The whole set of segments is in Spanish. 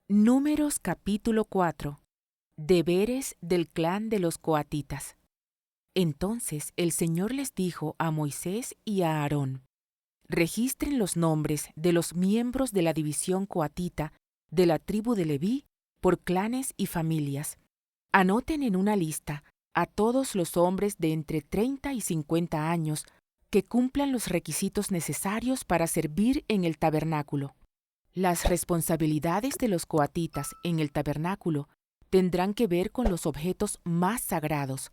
Números capítulo 4. Deberes del clan de los coatitas. Entonces el Señor les dijo a Moisés y a Aarón: registren los nombres de los miembros de la división coatita de la tribu de Leví por clanes y familias. Anoten en una lista a todos los hombres de entre 30 y 50 años que cumplan los requisitos necesarios para servir en el tabernáculo. Las responsabilidades de los coatitas en el tabernáculo tendrán que ver con los objetos más sagrados.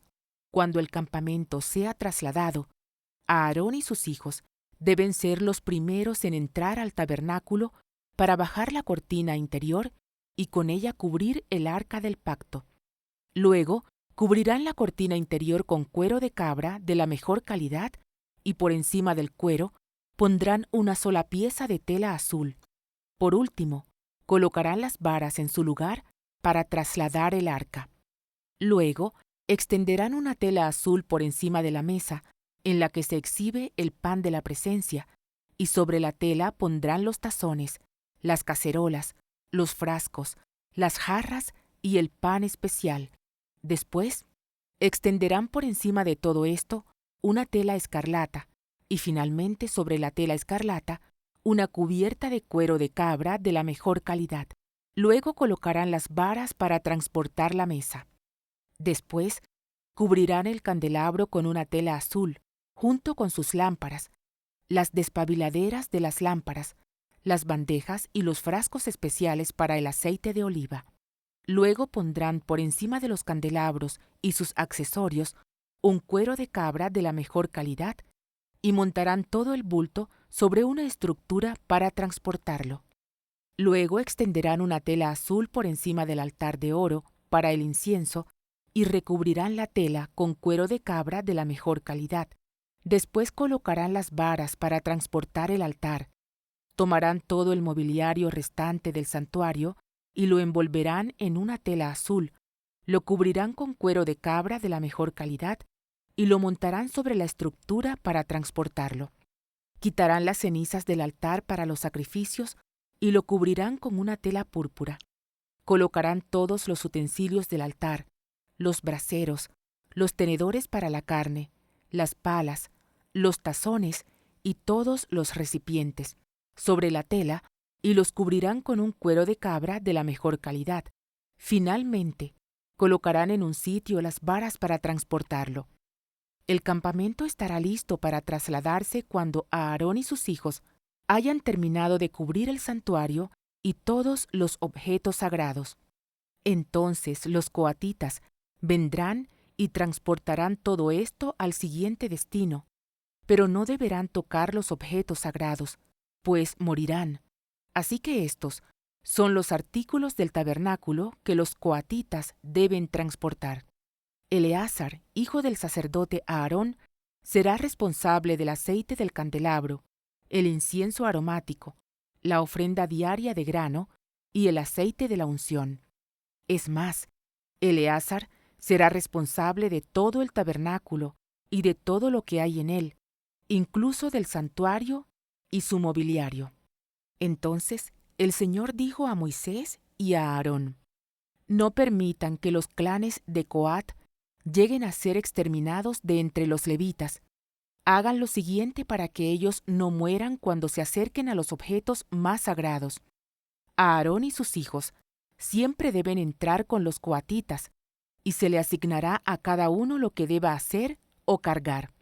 Cuando el campamento sea trasladado, Aarón y sus hijos deben ser los primeros en entrar al tabernáculo para bajar la cortina interior y con ella cubrir el arca del pacto. Luego, cubrirán la cortina interior con cuero de cabra de la mejor calidad y por encima del cuero pondrán una sola pieza de tela azul. Por último, colocarán las varas en su lugar para trasladar el arca. Luego, extenderán una tela azul por encima de la mesa en la que se exhibe el pan de la presencia, y sobre la tela pondrán los tazones, las cacerolas, los frascos, las jarras y el pan especial. Después, extenderán por encima de todo esto una tela escarlata, y finalmente sobre la tela escarlata una cubierta de cuero de cabra de la mejor calidad. Luego colocarán las varas para transportar la mesa. Después, cubrirán el candelabro con una tela azul, junto con sus lámparas, las despabiladeras de las lámparas, las bandejas y los frascos especiales para el aceite de oliva. Luego pondrán por encima de los candelabros y sus accesorios un cuero de cabra de la mejor calidad y montarán todo el bulto sobre una estructura para transportarlo. Luego extenderán una tela azul por encima del altar de oro para el incienso y recubrirán la tela con cuero de cabra de la mejor calidad. Después colocarán las varas para transportar el altar. Tomarán todo el mobiliario restante del santuario y lo envolverán en una tela azul, lo cubrirán con cuero de cabra de la mejor calidad y lo montarán sobre la estructura para transportarlo. Quitarán las cenizas del altar para los sacrificios y lo cubrirán con una tela púrpura. Colocarán todos los utensilios del altar, los braseros, los tenedores para la carne, las palas, los tazones y todos los recipientes sobre la tela y los cubrirán con un cuero de cabra de la mejor calidad. Finalmente, colocarán en un sitio las varas para transportarlo. El campamento estará listo para trasladarse cuando Aarón y sus hijos hayan terminado de cubrir el santuario y todos los objetos sagrados. Entonces los coatitas vendrán y transportarán todo esto al siguiente destino, pero no deberán tocar los objetos sagrados, pues morirán. Así que estos son los artículos del tabernáculo que los coatitas deben transportar. Eleazar, hijo del sacerdote Aarón, será responsable del aceite del candelabro, el incienso aromático, la ofrenda diaria de grano y el aceite de la unción. Es más, Eleazar será responsable de todo el tabernáculo y de todo lo que hay en él, incluso del santuario y su mobiliario. Entonces el Señor dijo a Moisés y a Aarón: no permitan que los clanes de Coat lleguen a ser exterminados de entre los levitas. Hagan lo siguiente para que ellos no mueran cuando se acerquen a los objetos más sagrados. Aarón y sus hijos siempre deben entrar con los coatitas, y se le asignará a cada uno lo que deba hacer o cargar.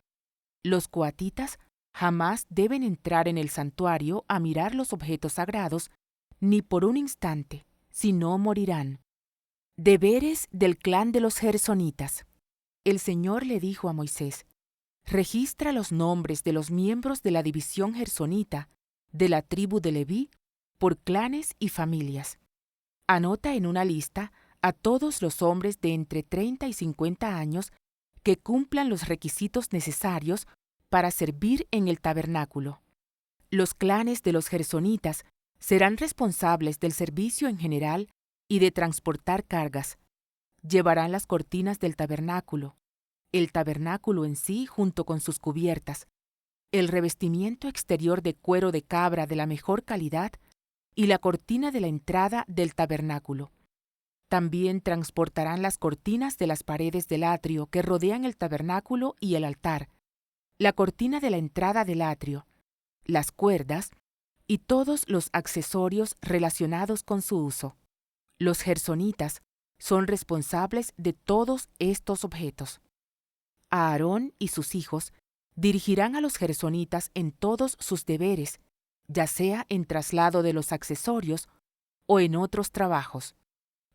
Los coatitas jamás deben entrar en el santuario a mirar los objetos sagrados, ni por un instante, si no morirán. Deberes del clan de los gersonitas. El Señor le dijo a Moisés: registra los nombres de los miembros de la división gersonita de la tribu de Leví por clanes y familias. Anota en una lista a todos los hombres de entre 30 y 50 años que cumplan los requisitos necesarios para servir en el tabernáculo. Los clanes de los gersonitas serán responsables del servicio en general y de transportar cargas. Llevarán las cortinas del tabernáculo, el tabernáculo en sí junto con sus cubiertas, el revestimiento exterior de cuero de cabra de la mejor calidad y la cortina de la entrada del tabernáculo. También transportarán las cortinas de las paredes del atrio que rodean el tabernáculo y el altar, la cortina de la entrada del atrio, las cuerdas y todos los accesorios relacionados con su uso. Los gersonitas son responsables de todos estos objetos. Aarón y sus hijos dirigirán a los gersonitas en todos sus deberes, ya sea en traslado de los accesorios o en otros trabajos.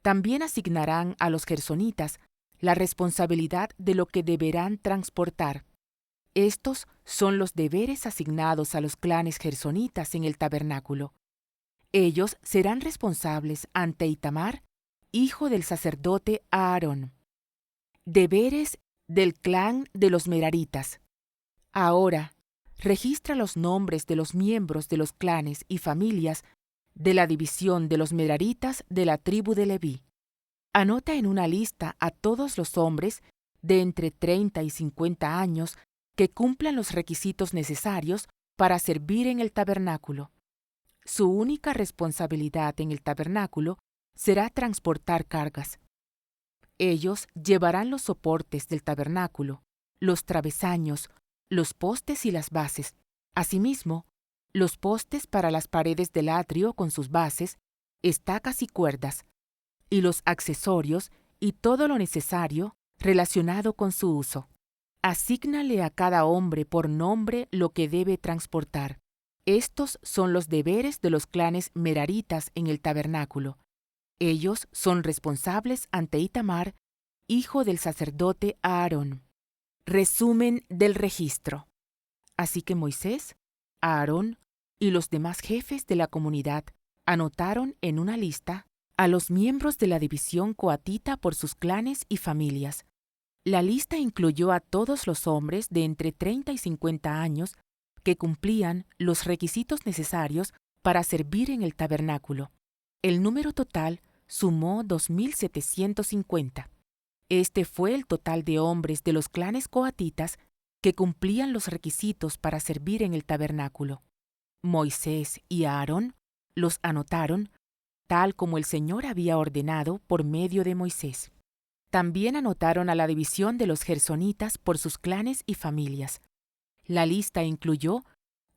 También asignarán a los gersonitas la responsabilidad de lo que deberán transportar. Estos son los deberes asignados a los clanes gersonitas en el tabernáculo. Ellos serán responsables ante Itamar, hijo del sacerdote Aarón. Deberes del clan de los meraritas. Ahora, registra los nombres de los miembros de los clanes y familias de la división de los meraritas de la tribu de Leví. Anota en una lista a todos los hombres de entre 30 y 50 años que cumplan los requisitos necesarios para servir en el tabernáculo. Su única responsabilidad en el tabernáculo será transportar cargas. Ellos llevarán los soportes del tabernáculo, los travesaños, los postes y las bases. Asimismo, los postes para las paredes del atrio con sus bases, estacas y cuerdas, y los accesorios y todo lo necesario relacionado con su uso. Asígnale a cada hombre por nombre lo que debe transportar. Estos son los deberes de los clanes meraritas en el tabernáculo. Ellos son responsables ante Itamar, hijo del sacerdote Aarón. Resumen del registro. Así que Moisés, Aarón y los demás jefes de la comunidad anotaron en una lista a los miembros de la división coatita por sus clanes y familias. La lista incluyó a todos los hombres de entre 30 y 50 años que cumplían los requisitos necesarios para servir en el tabernáculo. El número total sumó 2.750. Este fue el total de hombres de los clanes coatitas que cumplían los requisitos para servir en el tabernáculo. Moisés y Aarón los anotaron, tal como el Señor había ordenado por medio de Moisés. También anotaron a la división de los gersonitas por sus clanes y familias. La lista incluyó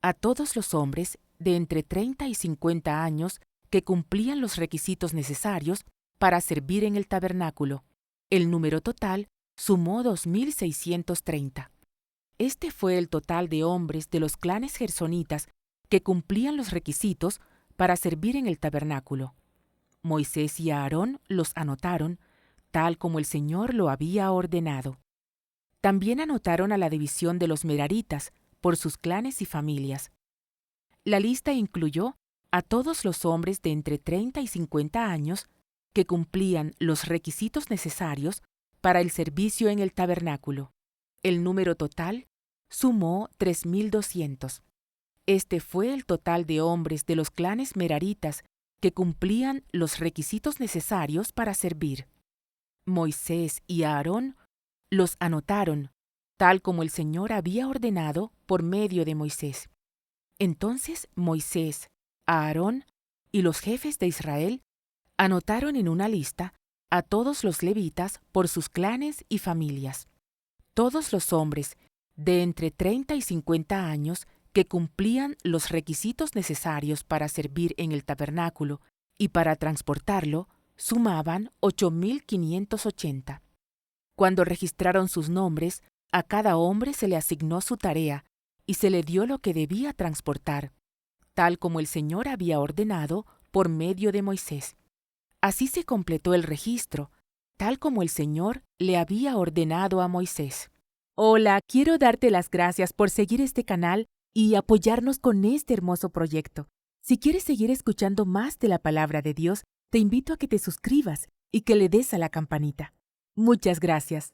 a todos los hombres de entre 30 y 50 años que cumplían los requisitos necesarios para servir en el tabernáculo. El número total sumó 2.630. Este fue el total de hombres de los clanes gersonitas que cumplían los requisitos para servir en el tabernáculo. Moisés y Aarón los anotaron, tal como el Señor lo había ordenado. También anotaron a la división de los meraritas por sus clanes y familias. La lista incluyó a todos los hombres de entre 30 y 50 años que cumplían los requisitos necesarios para el servicio en el tabernáculo. El número total sumó 3.200. Este fue el total de hombres de los clanes meraritas que cumplían los requisitos necesarios para servir. Moisés y Aarón los anotaron, tal como el Señor había ordenado por medio de Moisés. Entonces Moisés, Aarón y los jefes de Israel anotaron en una lista a todos los levitas por sus clanes y familias. Todos los hombres de entre 30 y 50 años que cumplían los requisitos necesarios para servir en el tabernáculo y para transportarlo sumaban 8.580. Cuando registraron sus nombres, a cada hombre se le asignó su tarea y se le dio lo que debía transportar, tal como el Señor había ordenado por medio de Moisés. Así se completó el registro, tal como el Señor le había ordenado a Moisés. Hola, quiero darte las gracias por seguir este canal y apoyarnos con este hermoso proyecto. Si quieres seguir escuchando más de la palabra de Dios, te invito a que te suscribas y que le des a la campanita. Muchas gracias.